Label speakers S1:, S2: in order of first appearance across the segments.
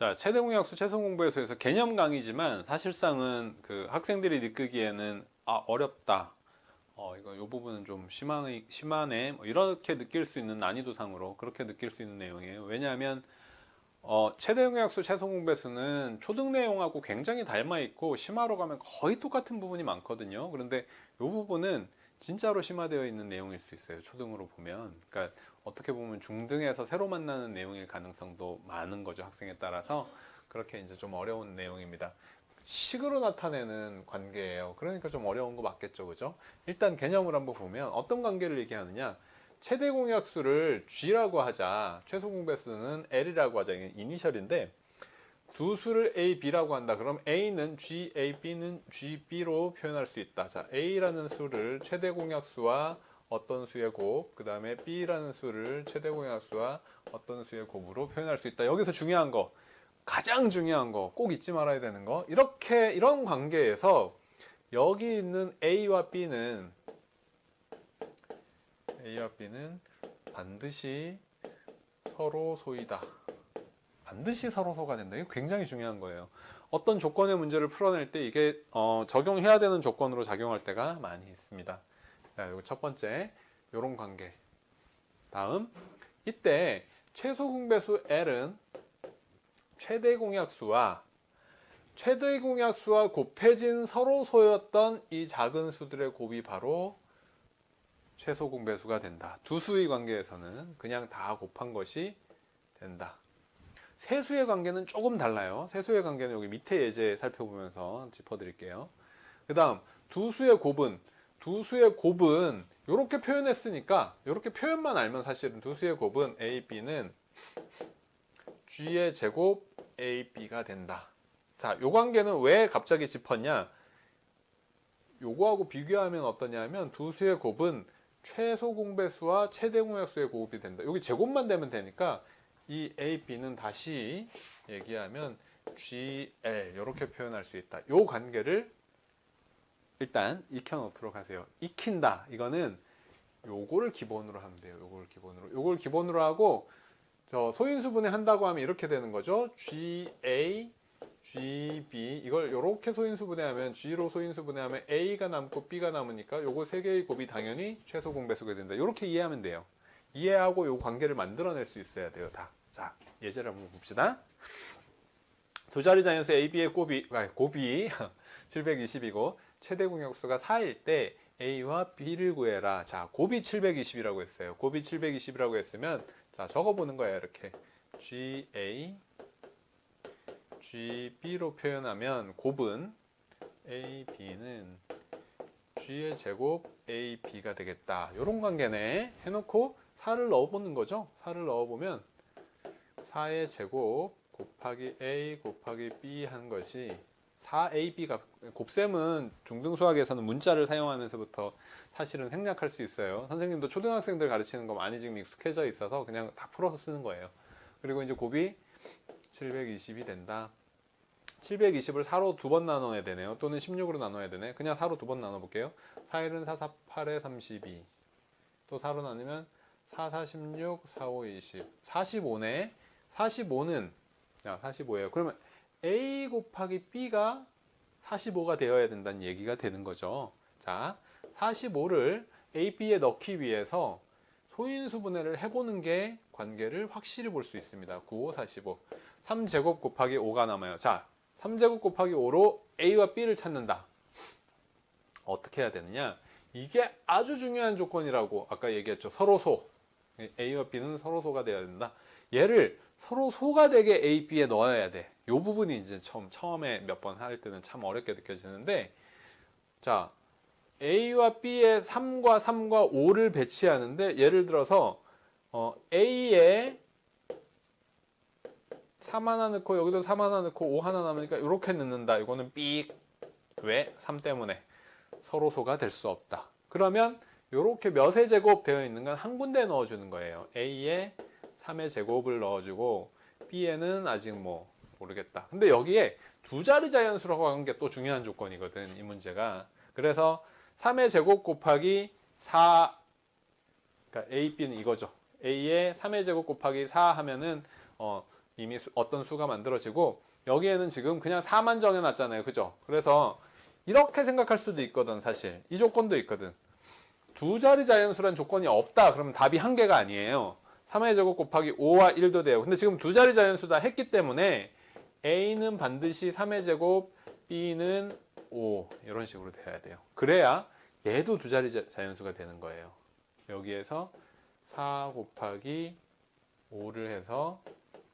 S1: 자, 최대공약수 최소공배수에서 개념 강의지만 사실상은 그 학생들이 느끼기에는 어렵다. 이거 요 부분은 좀 심하네. 뭐 이렇게 느낄 수 있는 난이도상으로 그렇게 느낄 수 있는 내용이에요. 왜냐하면 최대공약수 최소공배수는 초등 내용하고 굉장히 닮아 있고 심화로 가면 거의 똑같은 부분이 많거든요. 그런데 이 부분은 진짜로 심화되어 있는 내용일 수 있어요. 초등으로 보면. 그러니까 어떻게 보면 중등에서 새로 만나는 내용일 가능성도 많은 거죠. 학생에 따라서. 그렇게 이제 좀 어려운 내용입니다. 식으로 나타내는 관계예요. 그러니까 좀 어려운 거 맞겠죠. 그죠? 일단 개념을 한번 보면 어떤 관계를 얘기하느냐. 최대 공약수를 G라고 하자. 최소 공배수는 L이라고 하자. 이게 이니셜인데 두 수를 A, B라고 한다. 그럼 A는 G, A, B는 G, B로 표현할 수 있다. 자, A라는 수를 최대 공약수와 어떤 수의 곱, 그 다음에 B라는 수를 최대 공약수와 어떤 수의 곱으로 표현할 수 있다. 여기서 중요한 거, 가장 중요한 거, 꼭 잊지 말아야 되는 거, 이런 관계에서 여기 있는 A와 B는 반드시 서로 소이다. 반드시 서로 소가 된다. 이거 굉장히 중요한 거예요. 어떤 조건의 문제를 풀어낼 때 이게 적용해야 되는 조건으로 작용할 때가 많이 있습니다. 자, 이거 첫 번째, 이런 관계. 다음, 이때 최소 공배수 L은 최대 공약수와 곱해진 서로 소였던 이 작은 수들의 곱이 바로 최소 공배수가 된다. 두 수의 관계에서는 그냥 다 곱한 것이 된다. 세수의 관계는 조금 달라요. 세수의 관계는 여기 밑에 예제 살펴보면서 짚어드릴게요. 그 다음 두 수의 곱은 이렇게 표현했으니까 이렇게 표현만 알면 사실은 두 수의 곱은 A, B는 G의 제곱 A, B가 된다. 자, 요 관계는 왜 갑자기 짚었냐? 요거하고 비교하면 어떠냐면 두 수의 곱은 최소 공배수와 최대 공약수의 곱이 된다. 여기 제곱만 되면 되니까 이 A, B는 다시 얘기하면 GL 이렇게 표현할 수 있다. 이 관계를 일단 익혀놓도록 하세요. 익힌다. 이거는 요거를 기본으로 하면 돼요. 요걸 기본으로 하고 소인수분해 한다고 하면 이렇게 되는 거죠. GA, GB 이걸 이렇게 소인수분해하면 G로 소인수분해하면 A가 남고 B가 남으니까 요거 세 개의 곱이 당연히 최소 공배수가 된다. 이렇게 이해하면 돼요. 이해하고 요 관계를 만들어낼 수 있어야 돼요. 다. 자, 예제를 한번 봅시다. 두 자리 자연수 AB의 곱이 720이고 최대 공약수가 4일 때 A와 B를 구해라. 자, 곱이 720이라고 했어요. 곱이 720이라고 했으면 자, 적어보는 거예요. 이렇게 GA, GB로 표현하면 곱은 AB는 G의 제곱 AB가 되겠다. 이런 관계네. 해놓고 4를 넣어보는 거죠. 4를 넣어보면 4의 제곱 곱하기 A 곱하기 B 한 것이 4AB가 곱셈은 중등수학에서는 문자를 사용하면서부터 사실은 생략할 수 있어요. 선생님도 초등학생들 가르치는 거 많이 지금 익숙해져 있어서 그냥 다 풀어서 쓰는 거예요. 그리고 이제 곱이 720이 된다. 720을 4로 두 번 나눠야 되네요. 또는 16으로 나눠야 되네. 그냥 4로 두 번 나눠볼게요. 4일은 4, 4, 8에 32. 또 4로 나누면 4, 4, 16, 4, 5, 20. 45네. 45는 45예요. 그러면 A 곱하기 B가 45가 되어야 된다는 얘기가 되는 거죠. 자, 45를 A, B에 넣기 위해서 소인수분해를 해보는 게 관계를 확실히 볼 수 있습니다. 9, 5, 45. 3제곱 곱하기 5가 남아요. 자, 3제곱 곱하기 5로 A와 B를 찾는다. 어떻게 해야 되느냐? 이게 아주 중요한 조건이라고 아까 얘기했죠. 서로소. A와 B는 서로소가 되어야 된다. 얘를 서로소가 되게 A, B에 넣어야 돼. 이 부분이 이제 처음에 몇 번 할 때는 참 어렵게 느껴지는데, 자, A와 B에 3과 5를 배치하는데, 예를 들어서 A에 3 하나 넣고 여기도 3 하나 넣고 5 하나 남으니까 이렇게 넣는다. 이거는 삑. 왜? 3 때문에 서로소가 될 수 없다. 그러면 이렇게 몇의 제곱 되어 있는 건 한 군데 넣어주는 거예요. A에 3의 제곱을 넣어주고 B에는 아직 모르겠다. 근데 여기에 두 자리 자연수라고 하는 게 또 중요한 조건이거든. 이 문제가. 그래서 3의 제곱 곱하기 4, 그러니까 A, B는 이거죠. A에 3의 제곱 곱하기 4 하면은 이미 어떤 수가 만들어지고 여기에는 지금 그냥 4만 정해놨잖아요. 그죠? 그래서 이렇게 생각할 수도 있거든. 사실 이 조건도 있거든. 두 자리 자연수란 조건이 없다. 그러면 답이 한 개가 아니에요. 3의 제곱 곱하기 5와 1도 돼요. 근데 지금 두 자리 자연수다 했기 때문에 A는 반드시 3의 제곱, B는 5 이런 식으로 돼야 돼요. 그래야 얘도 두 자리 자연수가 되는 거예요. 여기에서 4 곱하기 5를 해서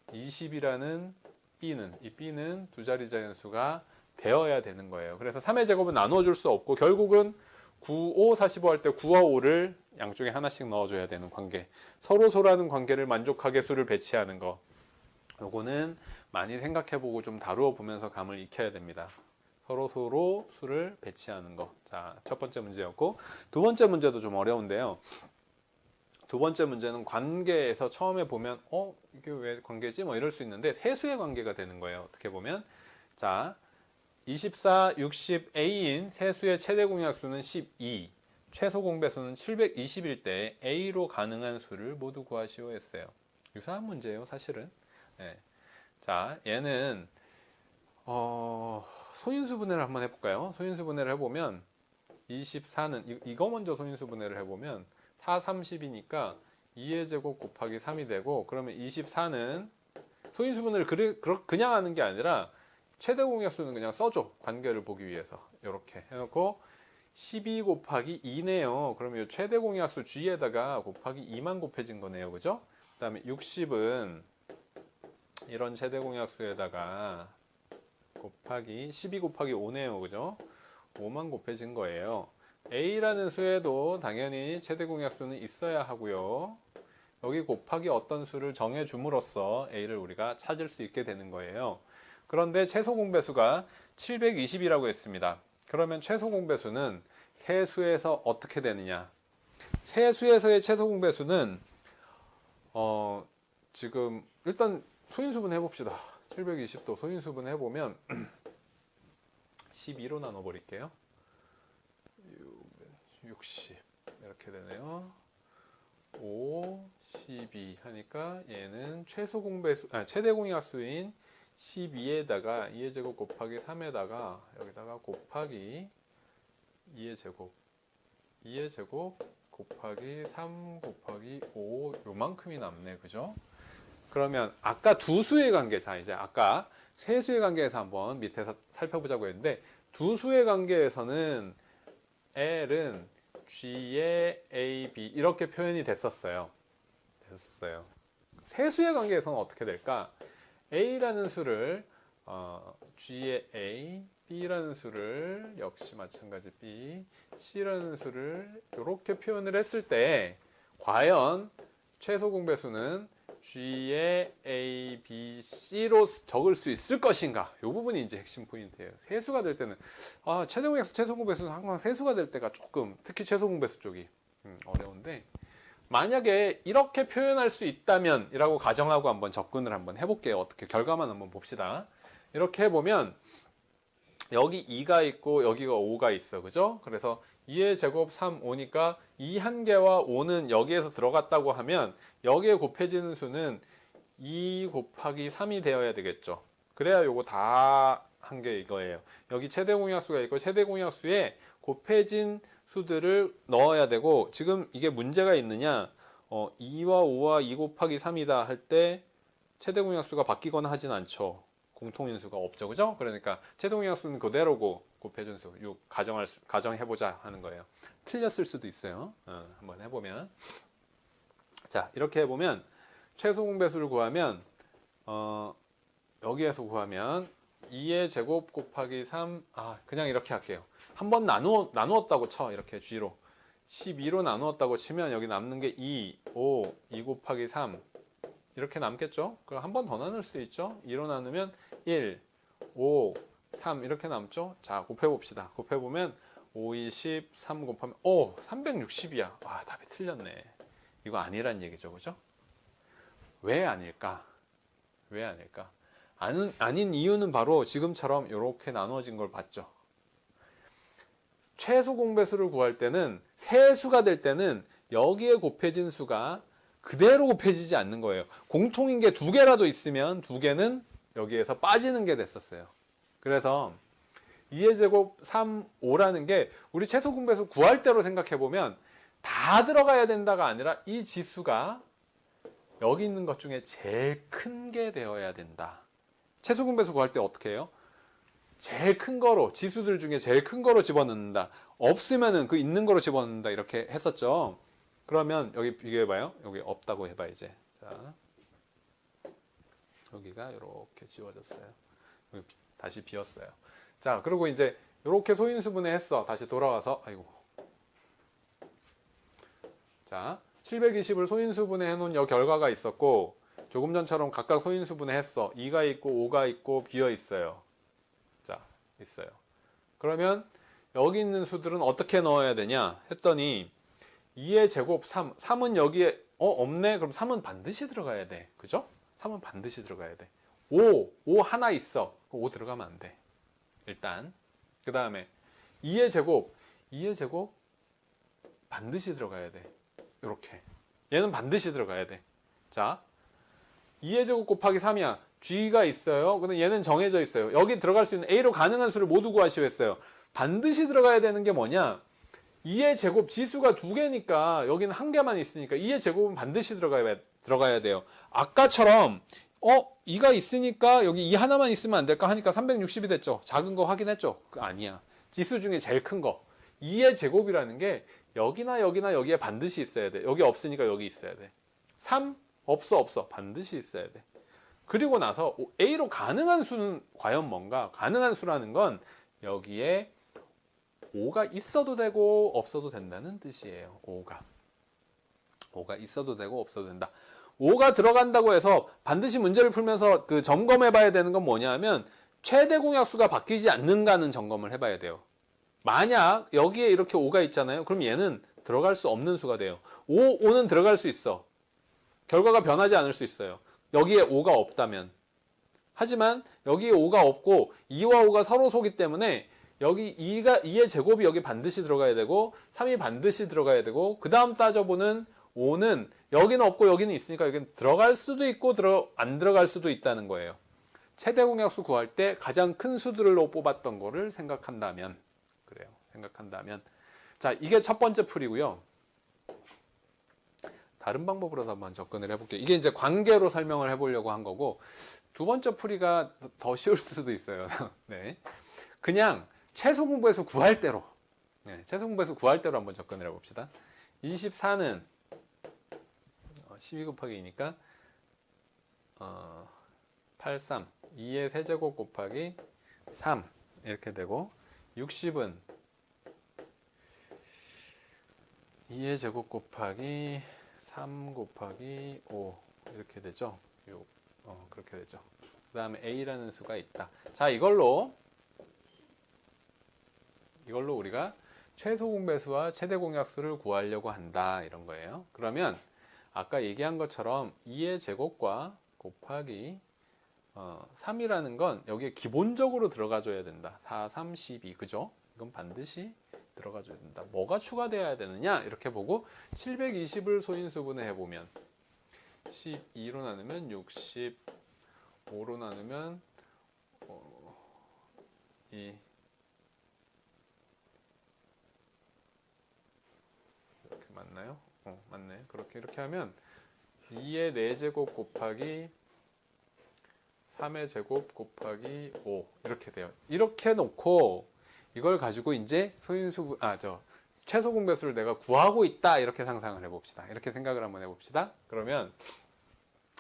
S1: 20이라는 B는, 이 B는 두 자리 자연수가 되어야 되는 거예요. 그래서 3의 제곱은 나눠줄 수 없고 결국은 9, 5, 45 할 때 9와 5를 양쪽에 하나씩 넣어줘야 되는 관계. 서로서라는 관계를 만족하게 수를 배치하는 거. 요거는 많이 생각해보고 좀 다루어 보면서 감을 익혀야 됩니다. 서로 수를 배치하는 거. 자, 첫 번째 문제였고 두 번째 문제도 좀 어려운데요. 두 번째 문제는 관계에서 처음에 보면 이게 왜 관계지? 뭐 이럴 수 있는데 세수의 관계가 되는 거예요. 어떻게 보면 자 24, 60, A인 세수의 최대 공약수는 12, 최소 공배수는 720일 때 A로 가능한 수를 모두 구하시오 했어요. 유사한 문제예요, 사실은. 네. 자, 얘는 소인수 분해를 한번 해볼까요? 소인수 분해를 해보면 24는 이거 먼저 소인수 분해를 해보면 4, 30이니까 2의 제곱 곱하기 3이 되고 그러면 24는 소인수 분해를 그냥 하는 게 아니라 최대 공약수는 그냥 써줘. 관계를 보기 위해서. 이렇게 해놓고 12 곱하기 2네요. 그러면 이 최대 공약수 G에다가 곱하기 2만 곱해진 거네요. 그죠? 그 다음에 60은 이런 최대 공약수에다가 곱하기 12 곱하기 5네요. 그죠? 5만 곱해진 거예요. A라는 수에도 당연히 최대 공약수는 있어야 하고요. 여기 곱하기 어떤 수를 정해줌으로써 A를 우리가 찾을 수 있게 되는 거예요. 그런데 최소 공배수가 720이라고 했습니다. 그러면 최소 공배수는 세수에서 어떻게 되느냐? 세수에서의 최소 공배수는 지금 일단 소인수분 해봅시다. 720도 소인수분 해보면 12로 나눠버릴게요. 60 이렇게 되네요. 5, 12 하니까 얘는 최소 공배수, 최대 공약수인 12에다가 2의 제곱 곱하기 3에다가 여기다가 곱하기 2의 제곱 2의 제곱 곱하기 3 곱하기 5 요만큼이 남네. 그죠? 그러면 아까 두 수의 관계, 자 이제 아까 세 수의 관계에서 한번 밑에서 살펴보자고 했는데 두 수의 관계에서는 L은 G의 A, B 이렇게 표현이 됐었어요. 세 수의 관계에서는 어떻게 될까? A라는 수를 G의 A, B라는 수를 역시 마찬가지 B, C라는 수를 이렇게 표현을 했을 때 과연 최소 공배수는 G의 A, B, C로 적을 수 있을 것인가? 이 부분이 이제 핵심 포인트예요. 세수가 될 때는 최대 공약수, 최소 공배수는 항상 세수가 될 때가 조금 특히 최소 공배수 쪽이 어려운데 만약에 이렇게 표현할 수 있다면 이라고 가정하고 한번 접근을 한번 해볼게요. 어떻게 결과만 한번 봅시다. 이렇게 해보면 여기 2가 있고 여기가 5가 있어. 그죠? 그래서 2의 제곱 3, 5니까 2 한 개와 5는 여기에서 들어갔다고 하면 여기에 곱해지는 수는 2 곱하기 3이 되어야 되겠죠. 그래야 요거 다 한 게 이거예요. 여기 최대 공약수가 있고 최대 공약수에 곱해진 수들을 넣어야 되고 지금 이게 문제가 있느냐 2와 5와 2 곱하기 3이다 할 때 최대 공약수가 바뀌거나 하진 않죠. 공통인수가 없죠. 그죠? 그러니까 최대 공약수는 그대로고 곱해준 수 가정해보자 하는 거예요. 틀렸을 수도 있어요. 한번 해보면 자 이렇게 해보면 최소 공배수를 구하면 여기에서 구하면 2의 제곱 곱하기 3 그냥 이렇게 할게요. 한번 나누었다고 쳐. 이렇게 G로 12로 나누었다고 치면 여기 남는 게 2, 5, 2 곱하기 3 이렇게 남겠죠? 그럼 한 번 더 나눌 수 있죠? 2로 나누면 1, 5, 3 이렇게 남죠? 자 곱해봅시다. 곱해보면 5, 20, 3 곱하면 360이야. 와 답이 틀렸네. 이거 아니란 얘기죠. 그죠? 왜 아닐까? 왜 아닐까? 아닌 이유는 바로 지금처럼 이렇게 나누어진 걸 봤죠. 최소 공배수를 구할 때는 세수가 될 때는 여기에 곱해진 수가 그대로 곱해지지 않는 거예요. 공통인 게 두 개라도 있으면 두 개는 여기에서 빠지는 게 됐었어요. 그래서 2의 제곱 3, 5라는 게 우리 최소 공배수 구할 때로 생각해 보면 다 들어가야 된다가 아니라 이 지수가 여기 있는 것 중에 제일 큰 게 되어야 된다. 최소 공배수 구할 때 어떻게 해요? 제일 큰 거로, 지수들 중에 제일 큰 거로 집어넣는다. 없으면은 그 있는 거로 집어넣는다. 이렇게 했었죠. 그러면 여기 비교해봐요. 여기 없다고 해봐 이제. 자, 여기가 이렇게 지워졌어요. 여기 다시 비었어요. 자, 그리고 이제 이렇게 소인수분해 했어. 다시 돌아와서 아이고. 자, 720을 소인수분해 해놓은 여 결과가 있었고 조금 전처럼 각각 소인수분해 했어. 2가 있고 5가 있고 비어 있어요. 자, 있어요. 그러면 여기 있는 수들은 어떻게 넣어야 되냐 했더니 2의 제곱 3, 3은 여기에 없네? 그럼 3은 반드시 들어가야 돼. 그죠? 3은 반드시 들어가야 돼. 5 하나 있어. 5 들어가면 안 돼. 일단 그 다음에 2의 제곱 반드시 들어가야 돼. 이렇게 얘는 반드시 들어가야 돼. 자, 2의 제곱 곱하기 3이야. G가 있어요. 근데 얘는 정해져 있어요. 여기 들어갈 수 있는 A로 가능한 수를 모두 구하시오 했어요. 반드시 들어가야 되는 게 뭐냐? 2의 제곱 지수가 두 개니까 여기는 한 개만 있으니까 2의 제곱은 반드시 들어가야 돼요. 아까처럼 2가 있으니까 여기 2 하나만 있으면 안 될까 하니까 360이 됐죠. 작은 거 확인했죠. 아니야. 지수 중에 제일 큰 거. 2의 제곱이라는 게 여기나 여기에 반드시 있어야 돼. 여기 없으니까 여기 있어야 돼. 3 없어. 반드시 있어야 돼. 그리고 나서 A로 가능한 수는 과연 뭔가? 가능한 수라는 건 여기에 5가 있어도 되고 없어도 된다는 뜻이에요. 5가 있어도 되고 없어도 된다. 5가 들어간다고 해서 반드시 문제를 풀면서 그 점검해 봐야 되는 건 뭐냐면 최대 공약수가 바뀌지 않는가는 점검을 해봐야 돼요. 만약 여기에 이렇게 5가 있잖아요. 그럼 얘는 들어갈 수 없는 수가 돼요. 5는 들어갈 수 있어. 결과가 변하지 않을 수 있어요. 여기에 5가 없다면. 하지만 여기에 5가 없고 2와 5가 서로 소기 때문에 여기 2의 제곱이 여기 반드시 들어가야 되고 3이 반드시 들어가야 되고 그 다음 따져보는 5는 여기는 없고 여기는 있으니까 여기는 들어갈 수도 있고 안 들어갈 수도 있다는 거예요. 최대 공약수 구할 때 가장 큰 수들로 뽑았던 거를 생각한다면 그래요. 생각한다면 자, 이게 첫 번째 풀이고요. 다른 방법으로도 한번 접근을 해볼게요. 이게 이제 관계로 설명을 해보려고 한 거고 두 번째 풀이가 더 쉬울 수도 있어요. 네, 그냥 최소 공배수 구할 대로 최소 공배수 구할 대로 한번 접근을 해봅시다. 24는 12 곱하기 2니까 83 2의 세제곱 곱하기 3 이렇게 되고 60은 2의 제곱 곱하기 3 곱하기 5 이렇게 되죠. 그렇게 되죠. 그 다음에 A라는 수가 있다. 자, 이걸로 우리가 최소 공배수와 최대 공약수를 구하려고 한다 이런 거예요. 그러면 아까 얘기한 것처럼 2의 제곱과 곱하기 3이라는 건 여기에 기본적으로 들어가줘야 된다. 4, 3, 12 그죠? 이건 반드시 들어가줘야 된다. 뭐가 추가되어야 되느냐? 이렇게 보고 720을 소인수분해 해보면 12로 나누면 60, 5로 나누면 2 이렇게 맞나요? 맞네. 이렇게 하면 2의 4제곱 곱하기 3의 제곱 곱하기 5 이렇게 돼요. 이렇게 놓고 이걸 가지고 이제 최소 공배수를 내가 구하고 있다 이렇게 상상을 해봅시다. 이렇게 생각을 한번 해봅시다. 그러면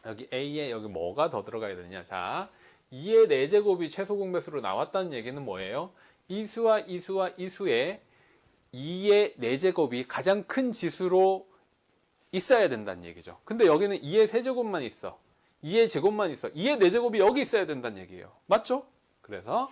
S1: 여기 A에 여기 뭐가 더 들어가야 되느냐? 자, 2의 4제곱이 최소 공배수로 나왔다는 얘기는 뭐예요? 이 수와 이 수와 이 수에 2의 4제곱이 가장 큰 지수로 있어야 된다는 얘기죠. 근데 여기는 2의 세제곱만 있어. 2의 제곱만 있어. 2의 4제곱이 여기 있어야 된다는 얘기예요. 맞죠? 그래서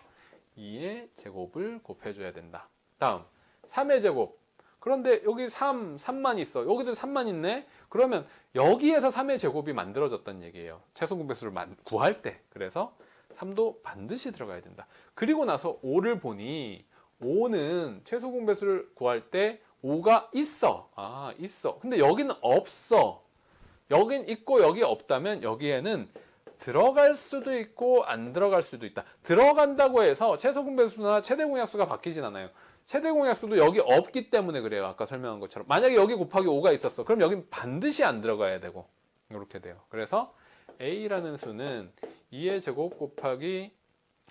S1: 2의 제곱을 곱해줘야 된다. 다음 3의 제곱. 그런데 여기 3만 있어. 여기도 3만 있네. 그러면 여기에서 3의 제곱이 만들어졌다는 얘기예요. 최소 공배수를 구할 때. 그래서 3도 반드시 들어가야 된다. 그리고 나서 5를 보니 5는 최소 공배수를 구할 때 5가 있어. 있어. 근데 여기는 없어. 여긴 있고 여기 없다면 여기에는 들어갈 수도 있고 안 들어갈 수도 있다. 들어간다고 해서 최소 공배수나 최대 공약수가 바뀌진 않아요. 최대 공약수도 여기 없기 때문에 그래요. 아까 설명한 것처럼. 만약에 여기 곱하기 5가 있었어. 그럼 여긴 반드시 안 들어가야 되고 이렇게 돼요. 그래서 a라는 수는 2의 제곱 곱하기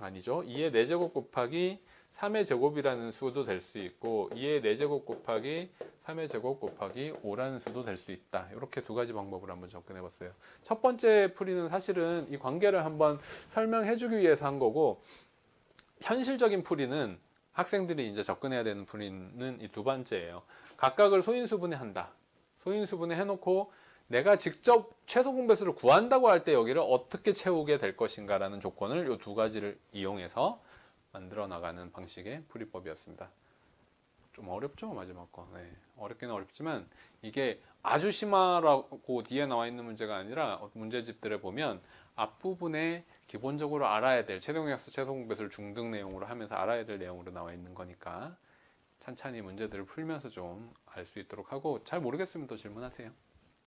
S1: 아니죠. 2의 4제곱 곱하기 3의 제곱이라는 수도 될 수 있고 2의 4제곱 곱하기 3의 제곱 곱하기 5라는 수도 될 수 있다. 이렇게 두 가지 방법을 한번 접근해 봤어요. 첫 번째 풀이는 사실은 이 관계를 한번 설명해 주기 위해서 한 거고 현실적인 풀이는 학생들이 이제 접근해야 되는 풀이는 이 두 번째예요. 각각을 소인수분해 한다. 소인수분해 해놓고 내가 직접 최소 공배수를 구한다고 할 때 여기를 어떻게 채우게 될 것인가라는 조건을 이 두 가지를 이용해서 만들어 나가는 방식의 풀이법이었습니다. 좀 어렵죠? 마지막 거. 네. 어렵기는 어렵지만 이게 아주 심하라고 뒤에 나와 있는 문제가 아니라 문제집들을 보면 앞부분에 기본적으로 알아야 될 최대공약수, 최소공배수를 중등 내용으로 하면서 알아야 될 내용으로 나와 있는 거니까 찬찬히 문제들을 풀면서 좀 알 수 있도록 하고 잘 모르겠으면 또 질문하세요.